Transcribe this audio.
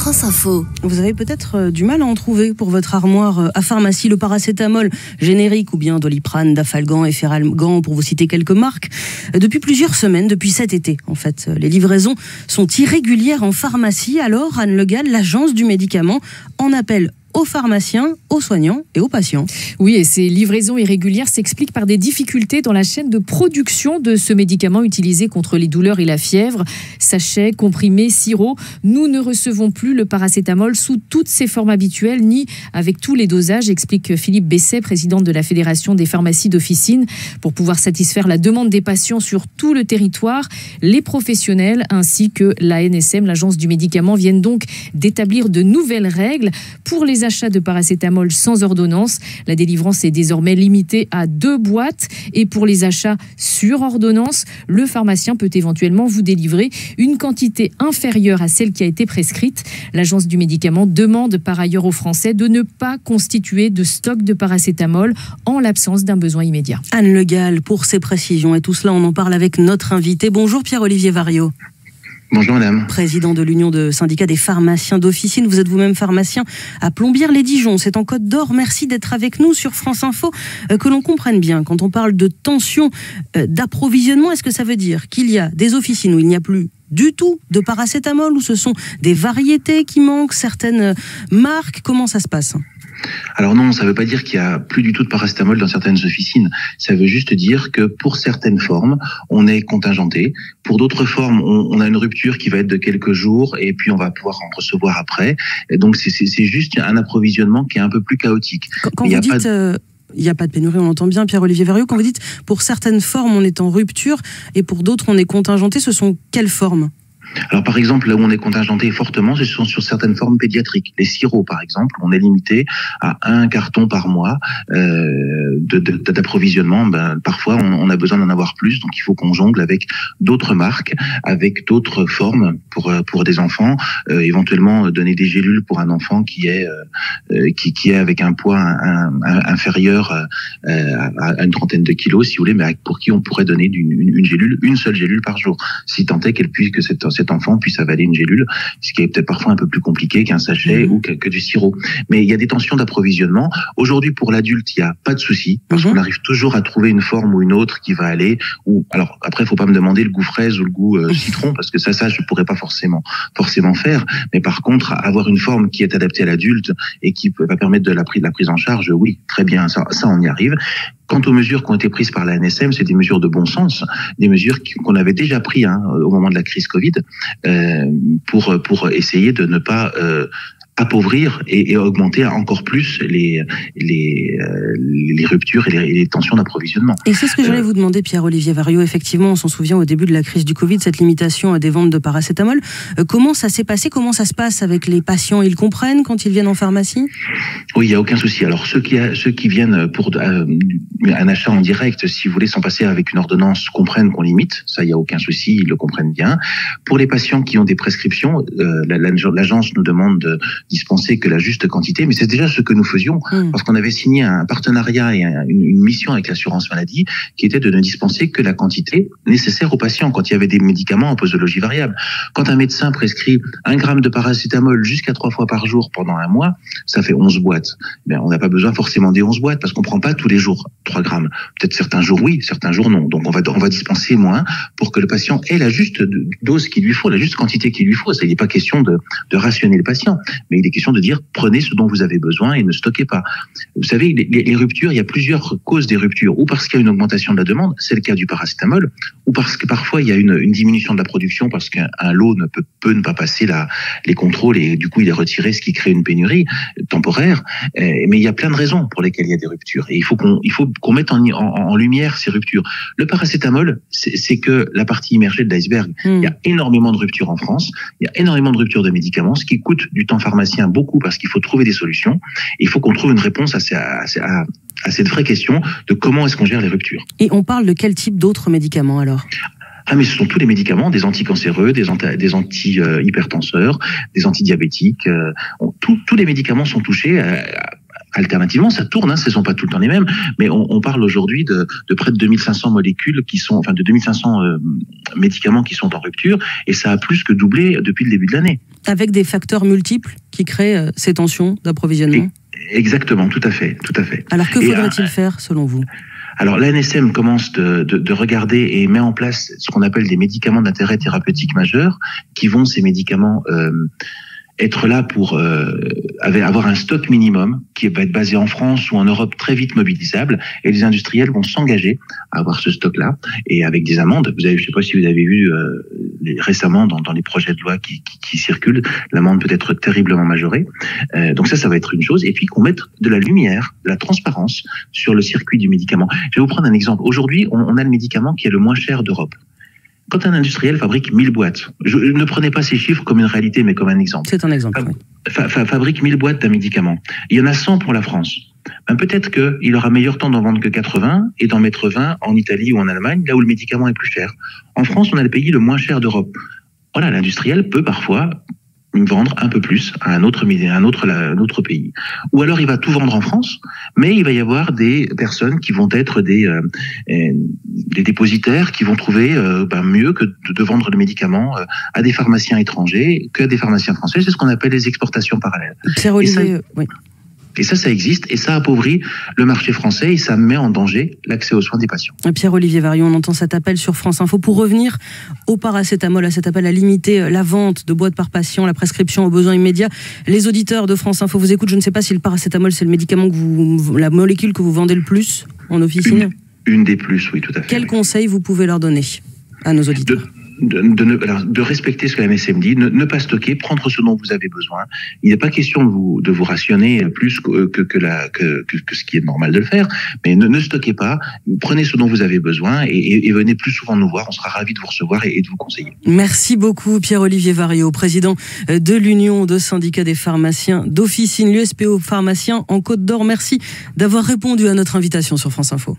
France Info. Vous avez peut-être du mal à en trouver pour votre armoire à pharmacie. Le paracétamol générique ou bien Doliprane, Dafalgan et Feralgan pour vous citer quelques marques. Depuis plusieurs semaines, depuis cet été en fait, les livraisons sont irrégulières en pharmacie. Alors Anne Le Gall, l'agence du médicament, en appelle aux pharmaciens, aux soignants et aux patients. Oui, et ces livraisons irrégulières s'expliquent par des difficultés dans la chaîne de production de ce médicament utilisé contre les douleurs et la fièvre. Sachets, comprimés, sirops, nous ne recevons plus le paracétamol sous toutes ses formes habituelles, ni avec tous les dosages, explique Philippe Besset, président de la Fédération des pharmacies d'officine. Pour pouvoir satisfaire la demande des patients sur tout le territoire, les professionnels ainsi que l'ANSM, l'agence du médicament, viennent donc d'établir de nouvelles règles pour les achats de paracétamol sans ordonnance. La délivrance est désormais limitée à 2 boîtes et pour les achats sur ordonnance, le pharmacien peut éventuellement vous délivrer une quantité inférieure à celle qui a été prescrite. L'agence du médicament demande par ailleurs aux Français de ne pas constituer de stock de paracétamol en l'absence d'un besoin immédiat. Anne Le Gall pour ces précisions et tout cela on en parle avec notre invité. Bonjour Pierre-Olivier Variot. Bonjour madame. Président de l'Union de syndicats des pharmaciens d'officine. Vous êtes vous-même pharmacien à Plombières-les-Dijon. C'est en Côte d'Or. Merci d'être avec nous sur France Info. Que l'on comprenne bien, quand on parle de tension d'approvisionnement, est-ce que ça veut dire qu'il y a des officines où il n'y a plus du tout de paracétamol, où ce sont des variétés qui manquent, certaines marques? Comment ça se passe ? Alors non, ça ne veut pas dire qu'il n'y a plus du tout de paracétamol dans certaines officines. Ça veut juste dire que pour certaines formes, on est contingenté. Pour d'autres formes, on a une rupture qui va être de quelques jours et puis on va pouvoir en recevoir après. Et donc c'est juste un approvisionnement qui est un peu plus chaotique. Quand vous dites... Il n'y a pas de pénurie, on l'entend bien, Pierre-Olivier Variot. Quand vous dites pour certaines formes, on est en rupture et pour d'autres, on est contingenté, ce sont quelles formes ? Alors par exemple, là où on est contingenté fortement, ce sont sur certaines formes pédiatriques. Les sirops par exemple, on est limité à 1 carton par mois d'approvisionnement. Parfois on a besoin d'en avoir plus, donc il faut qu'on jongle avec d'autres marques, avec d'autres formes pour des enfants, éventuellement donner des gélules pour un enfant qui est avec un poids inférieur à une trentaine de kilos, si vous voulez, mais pour qui on pourrait donner une seule gélule par jour, si tant est que cet enfant puisse avaler une gélule, ce qui est peut-être parfois un peu plus compliqué qu'un sachet ou que du sirop. Mais il y a des tensions d'approvisionnement. Aujourd'hui, pour l'adulte, il n'y a pas de souci, parce qu'on arrive toujours à trouver une forme ou une autre qui va aller. Alors après, il ne faut pas me demander le goût fraise ou le goût citron, parce que ça, je ne pourrais pas forcément faire. Mais par contre, avoir une forme qui est adaptée à l'adulte et qui va permettre de la prise en charge, oui, très bien, ça on y arrive. Quant aux mesures qui ont été prises par la ANSM, c'est des mesures de bon sens, des mesures qu'on avait déjà prises au moment de la crise Covid, pour essayer de ne pas appauvrir et augmenter encore plus les ruptures et les tensions d'approvisionnement. Et c'est ce que j'allais vous demander, Pierre-Olivier Variot. Effectivement, on s'en souvient au début de la crise du Covid, cette limitation des ventes de paracétamol. Comment ça s'est passé ? Comment ça se passe avec les patients ? Ils comprennent quand ils viennent en pharmacie ? Oui, il n'y a aucun souci. Alors, ceux qui viennent pour un achat en direct, si vous voulez, sans passer avec une ordonnance, comprennent qu'on limite. Ça, il n'y a aucun souci, ils le comprennent bien. Pour les patients qui ont des prescriptions, l'agence nous demande de dispenser que la juste quantité, mais c'est déjà ce que nous faisions, parce qu'on avait signé un partenariat et une mission avec l'assurance maladie qui était de ne dispenser que la quantité nécessaire aux patients quand il y avait des médicaments en posologie variable. Quand un médecin prescrit 1 gramme de paracétamol jusqu'à 3 fois par jour pendant un mois, ça fait 11 boîtes. Mais on n'a pas besoin forcément des 11 boîtes parce qu'on prend pas tous les jours 3 grammes. Peut-être certains jours oui, certains jours non. Donc on va dispenser moins pour que le patient ait la juste dose qu'il lui faut, la juste quantité qu'il lui faut. Ça, il n'est pas question de rationner le patient, mais il est question de dire prenez ce dont vous avez besoin et ne stockez pas. Vous savez, les ruptures, il y a plusieurs causes des ruptures, ou parce qu'il y a une augmentation de la demande, c'est le cas du paracétamol, ou parce que parfois il y a une diminution de la production parce qu'un lot peut ne pas passer les contrôles et du coup il est retiré, ce qui crée une pénurie temporaire. Mais il y a plein de raisons pour lesquelles il y a des ruptures et il faut qu'on mette en lumière ces ruptures. Le paracétamol, c'est que la partie immergée de l'iceberg. Il y a énormément de ruptures en France, il y a énormément de ruptures de médicaments, ce qui coûte du temps pharmacien beaucoup parce qu'il faut trouver des solutions. Et il faut qu'on trouve une réponse à cette vraie question de comment est-ce qu'on gère les ruptures. Et on parle de quel type d'autres médicaments alors ? Mais ce sont tous les médicaments, des anticancéreux, des anti-hypertenseurs, des antidiabétiques. Tous les médicaments sont touchés Alternativement, ça tourne, ce ne sont pas tout le temps les mêmes, mais on parle aujourd'hui de près de 2500 molécules de 2500 médicaments qui sont en rupture, et ça a plus que doublé depuis le début de l'année. Avec des facteurs multiples qui créent ces tensions d'approvisionnement. Exactement, tout à fait. Alors que faudrait-il faire selon vous ? Alors l'ANSM commence de regarder et met en place ce qu'on appelle des médicaments d'intérêt thérapeutique majeur, qui vont, ces médicaments, être là pour avoir un stock minimum qui va être basé en France ou en Europe, très vite mobilisable, et les industriels vont s'engager à avoir ce stock-là, et avec des amendes. Je ne sais pas si vous avez vu récemment dans les projets de loi qui circulent, l'amende peut être terriblement majorée. Donc ça va être une chose, et puis qu'on mette de la lumière, de la transparence sur le circuit du médicament. Je vais vous prendre un exemple. Aujourd'hui, on a le médicament qui est le moins cher d'Europe. Quand un industriel fabrique 1000 boîtes, ne prenez pas ces chiffres comme une réalité, mais comme un exemple. C'est un exemple, oui. Fabrique 1000 boîtes d'un médicament. Il y en a 100 pour la France. Peut-être qu'il aura meilleur temps d'en vendre que 80 et d'en mettre 20 en Italie ou en Allemagne, là où le médicament est plus cher. En France, on a le pays le moins cher d'Europe. Voilà, l'industriel peut parfois vendre un peu plus à un autre pays. Ou alors il va tout vendre en France, mais il va y avoir des personnes qui vont être des dépositaires qui vont trouver mieux que de vendre le médicament à des pharmaciens étrangers qu'à des pharmaciens français. C'est ce qu'on appelle les exportations parallèles. Pierre-Olivier, oui. Et ça existe, et ça appauvrit le marché français, et ça met en danger l'accès aux soins des patients. Pierre-Olivier Varion, on entend cet appel sur France Info. Pour revenir au paracétamol, à cet appel à limiter la vente de boîtes par patient, la prescription aux besoins immédiats, les auditeurs de France Info vous écoutent. Je ne sais pas si le paracétamol, c'est le médicament la molécule que vous vendez le plus en officine. Une des plus, oui, tout à fait. Quel conseil vous pouvez leur donner à nos auditeurs ? De respecter ce que la MSM dit, ne pas stocker, prendre ce dont vous avez besoin. Il n'est pas question de vous rationner plus que ce qui est normal de le faire, mais ne stockez pas, prenez ce dont vous avez besoin et venez plus souvent nous voir, on sera ravis de vous recevoir et de vous conseiller. Merci beaucoup Pierre-Olivier Variot, président de l'Union de syndicats des pharmaciens d'officine, l'USPO pharmacien en Côte d'Or. Merci d'avoir répondu à notre invitation sur France Info.